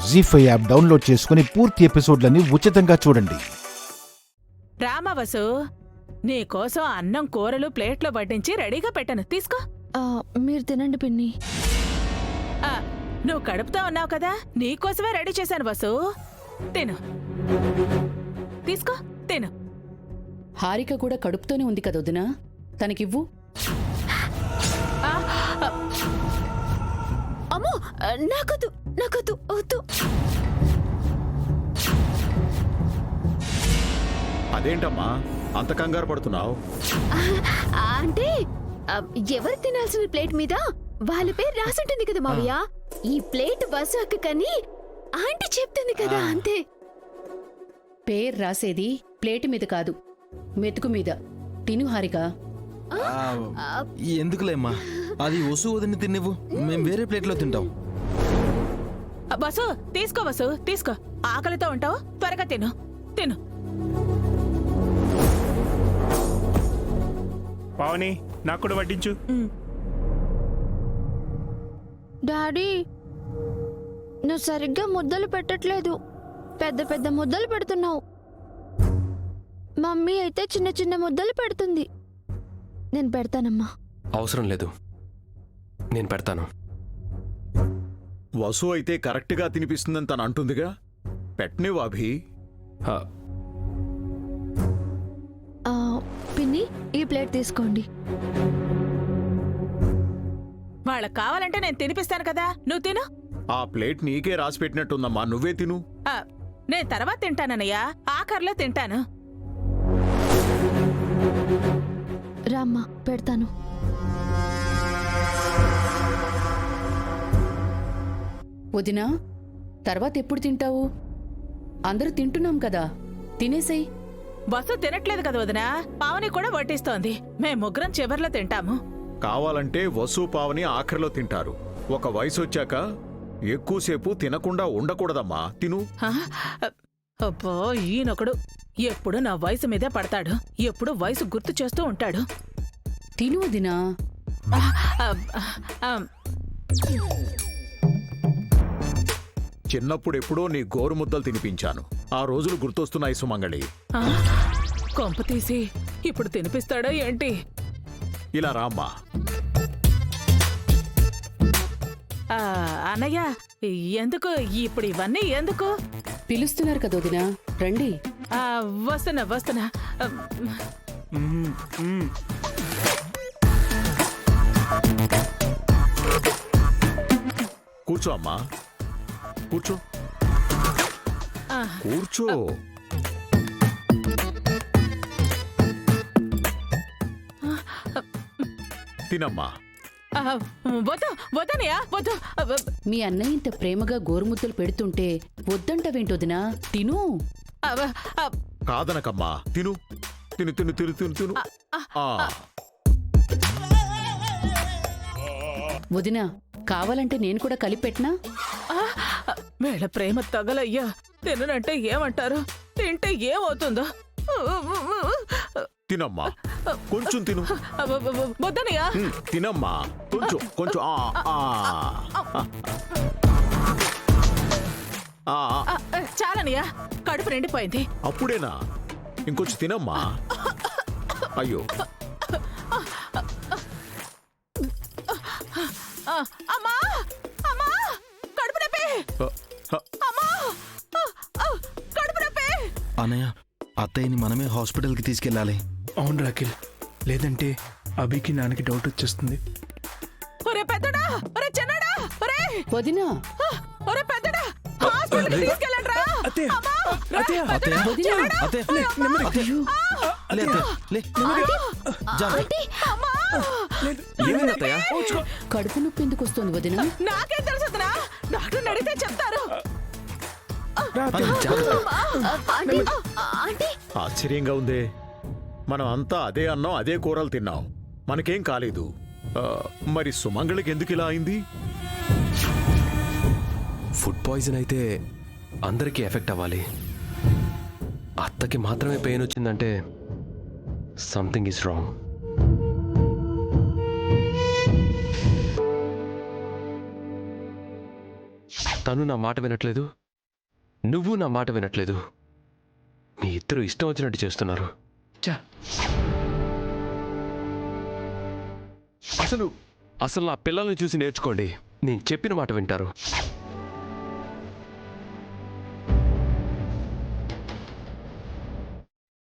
జీ5 app download చేసుకుని పూర్తి ఎపిసోడ్లని ఉచితంగా చూడండి. రామవసు, నీకోసం అన్నం కూరలు ప్లేట్లో వడ్డించి రెడీగా పెట్టను, తీసుకో. మీరు తినండి పిన్ని. నువ్వు కడుపుతో ఉన్నావు కదా, నీకోసమే రెడీ చేశాను వసు. తిను, తీసుకో, తిను. హారిక కూడా కడుపుతోనే ఉంది కదా వదినా, తనకివ్వు. అమ్మో, నాకొద్దు, నాకొద్దు, వద్దు. అదేంటమ్మా అంత కంగారు పడుతున్నావు? అంటే ఎవరు తినాల్సిన ప్లేట్ మీద వాళ్ళ పేరు రాసుంటుంది కదా మావయ్య. ఈ ప్లేట్ వసు అక్క కని ఆంటీ చెప్తుంది కదా, అంతే. పేరు రాసేది ప్లేటు మీద కాదు, మెతుకు మీద. తిను హారిక. ఎందుకులేమ్మా, అది వసు వదిని తిన్నివ్వు, మేం వేరే ప్లేట్లో తింటాం. వసు, తీసుకో వసు, తీసుకో. ఆకలితో ఉంటావు, త్వరగా తిను, తిను. పావని, నాకు కూడా వడ్డించు. డాడీ, నువ్వు సరిగ్గా ముద్దలు పెట్టట్లేదు, పెద్ద పెద్ద ముద్దలు పెడుతున్నావు. మమ్మీ అయితే చిన్న చిన్న ముద్దలు పెడుతుంది. నేను పెడతానమ్మా. అవసరం లేదు, నేను పెడతాను. వసు అయితే కరెక్ట్గా తినిపిస్తుందని తను అంటుందిగా, పెట్టనివ్వు అభి. పిన్ని, ఈ ప్లేట్ తీసుకోండి. వాళ్ళకి కావాలంటే నేను తినిపిస్తాను కదా, నువ్వు తిను. ఆ ప్లేట్ నీకే రాసి పెట్టినట్టుందమ్మా, నువ్వే తిను. నేను తర్వాత తింటానన్నయ్యా, ఆఖర్లో తింటాను. రామ్మా, పెడతాను. వదినా, తర్వాత ఎప్పుడు తింటావు? అందరూ తింటున్నాం కదా, తినేసేయ్. వసు తినట్లేదు కదా వదినా, పావని కూడా వడ్డిస్తోంది. మేం ముగ్గురం చివర్లో తింటాము. కావాలంటే వసు పావని ఆఖరిలో తింటారు. ఒక వయసు వచ్చాక ఎక్కువసేపు తినకుండా ఉండకూడదమ్మా, తిను. అబ్బో, ఈయనొకడు ఎప్పుడు నా వయసు మీదే పడతాడు, ఎప్పుడు వయసు గుర్తు చేస్తూ ఉంటాడు. తిను వదినా. చిన్నప్పుడు ఎప్పుడో నీ గోరు ముద్దలు తినిపించాను, ఆ రోజులు గుర్తొస్తున్నాయి సుమంగళి. కొంప తీసి ఇప్పుడు తినిపిస్తాడా ఏంటి? ఇలా రామ్మా. అన్నయ్య, ఎందుకు ఇప్పుడు ఇవన్నీ ఎందుకు? పిలుస్తున్నారు కదా వదినా, రండి. వస్తున్నా వస్తున్నా. కూర్చో అమ్మా, కూర్చో, కూర్చో. తినమ్మా. వద్దు, వద్దనయ్యా, వద్దు. మీ అన్నయ్య ఇంత ప్రేమగా గోరుముద్దలు పెడుతుంటే వద్దంటావేంటొదినా, తిను. కాదనకమ్మా, తిను, తిను, తిను, తిను, తిను, తిను. వదినా, కావాలంటే నేను కూడా కలిపెట్నా? వీళ్ళ ప్రేమ తగలయ్యా. తిననంటే ఏమంటారు, తింటే ఏమవుతుందో. తినమ్మా, కొంచెం తిను. వద్దనయ్యా. తినమ్మా, కొంచెం కొంచెం. చాలనయ్యా, కడుపు నిండిపోయింది. అప్పుడేనా? ఇంకొంచెం తినమ్మా. అయ్యో, అమ్మా, అమ్మా, కడుపు నొప్పి. అమ్మా, కడుపు నొప్పి. అన్నయ్య, అత్తయ్యని మనమే హాస్పిటల్కి తీసుకెళ్ళాలి. అవును రాకిల్, లేదంటే అభికి నాన్నకి డౌట్ వచ్చేస్తుంది. ఒరే పెద్దడా, ఒరే చిన్నడా, ఒరే వదినా. ఒరే పెద్దడా, హాస్పిటల్కి తీసుకెళ్ళండ్రా. కడుపు నొప్పి ఎందుకు వస్తుంది వదినా? నాకేం తెలుసు వదినా, డాక్టర్ని అడిగితే చెప్తారు. ఆశ్చర్యంగా ఉందే, మనం అంతా అదే అన్నం అదే కూరలు తిన్నాం, మనకేం కాలేదు. మరి సుమంగళికి ఎందుకు ఇలా అయింది? ఫుడ్ పాయిజన్ అయితే అందరికీ ఎఫెక్ట్ అవ్వాలి, అత్తకి మాత్రమే పెయిన్ వచ్చిందంటే సంథింగ్ ఈజ్ రాంగ్. తను నా మాట వినట్లేదు, నువ్వు నా మాట వినట్లేదు. మీ ఇద్దరు ఇష్టం వచ్చినట్టు చేస్తున్నారు. చా అసలు నా పిల్లల్ని చూసి నేర్చుకోండి. నేను చెప్పిన మాట వింటారు.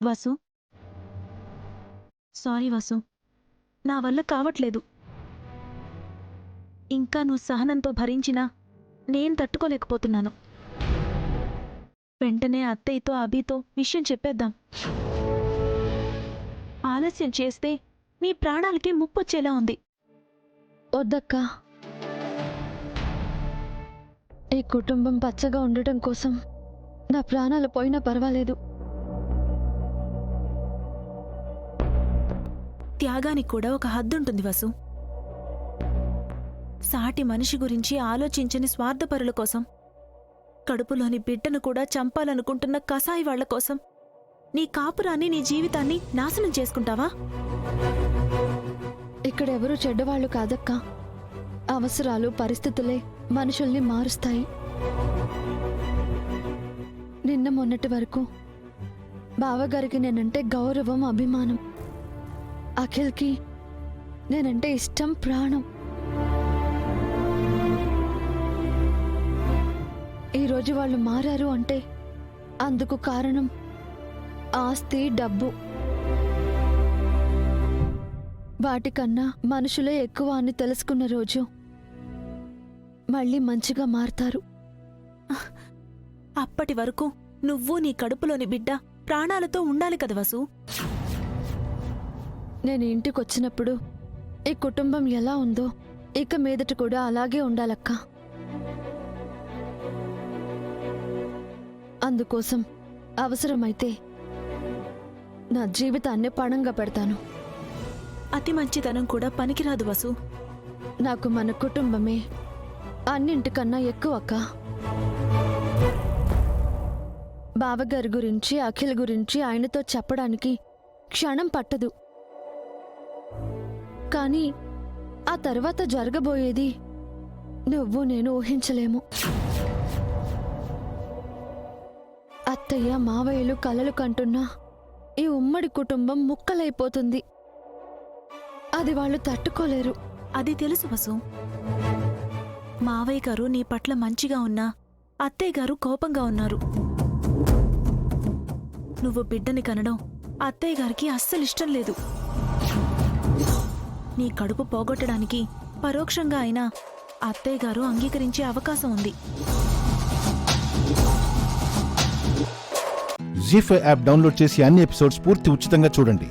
వసు, సారీ వసు, నా వల్ల కావట్లేదు. ఇంకా నువ్వు సహనంతో భరించినా నేను తట్టుకోలేకపోతున్నాను. వెంటనే అత్తయ్యతో అభితో విషయం చెప్పేద్దాం. ఆలస్యం చేస్తే నీ ప్రాణాలకి ముప్పొచ్చేలా ఉంది. వద్దక్కా, ఈ కుటుంబం పచ్చగా ఉండటం కోసం నా ప్రాణాలు పోయినా పర్వాలేదు. త్యాగానికి కూడా ఒక హద్దుంటుంది వసు. సాటి మనిషి గురించి ఆలోచించని స్వార్థపరుల కోసం, కడుపులోని బిడ్డను కూడా చంపాలనుకుంటున్న కసాయి వాళ్ల కోసం నీ కాపురాన్ని, నీ జీవితాన్ని నాశనం చేసుకుంటావా? ఇక్కడెవరూ చెడ్డవాళ్లు కాదక్కా. అవసరాలు, పరిస్థితులే మనుషుల్ని మారుస్తాయి. నిన్న మొన్నటి వరకు బావగారికి నేనంటే గౌరవం, అభిమానం. అఖిల్కి నేనంటే ఇష్టం, ప్రాణం. ఈరోజు వాళ్ళు మారారు అంటే అందుకు కారణం ఆస్తి, డబ్బు. వాటికన్నా మనుషులే ఎక్కువ అని తెలుసుకున్న రోజు మళ్ళీ మంచిగా మారతారు. అప్పటి వరకు నువ్వు, నీ కడుపులోని బిడ్డ ప్రాణాలతో ఉండాలి కదా వసు. నేను ఇంటికొచ్చినప్పుడు ఈ కుటుంబం ఎలా ఉందో ఇక మీదట కూడా అలాగే ఉండాలక్కా. అందుకోసం అవసరమైతే నా జీవితాన్ని పణంగా పెడతాను. అతి మంచితనం కూడా పనికిరాదు వసు. నాకు మన కుటుంబమే అన్నింటికన్నా ఎక్కువక్క. బావగారి గురించి, అఖిల్ గురించి ఆయనతో చెప్పడానికి క్షణం పట్టదు. కానీ ఆ తర్వాత జరగబోయేది నువ్వు నేను ఊహించలేము. అత్తయ్య, మావయ్యలు కలలు కంటున్నా ఈ ఉమ్మడి కుటుంబం ముక్కలైపోతుంది. అది వాళ్ళు తట్టుకోలేరు. అది తెలుసు వసు. మావయ్య గారు నీ పట్ల మంచిగా ఉన్నా అత్తయ్య గారు కోపంగా ఉన్నారు. నువ్వు బిడ్డని కనడం అత్తయ్య గారికి అస్సలిష్టం లేదు. నీ కడుపు పోగొట్టడానికి పరోక్షంగా అయినా అత్తయ్య గారు అంగీకరించే అవకాశం ఉంది. జీ5 యాప్ డౌన్లోడ్ చేసి అన్ని ఎపిసోడ్స్ పూర్తి ఉచితంగా చూడండి.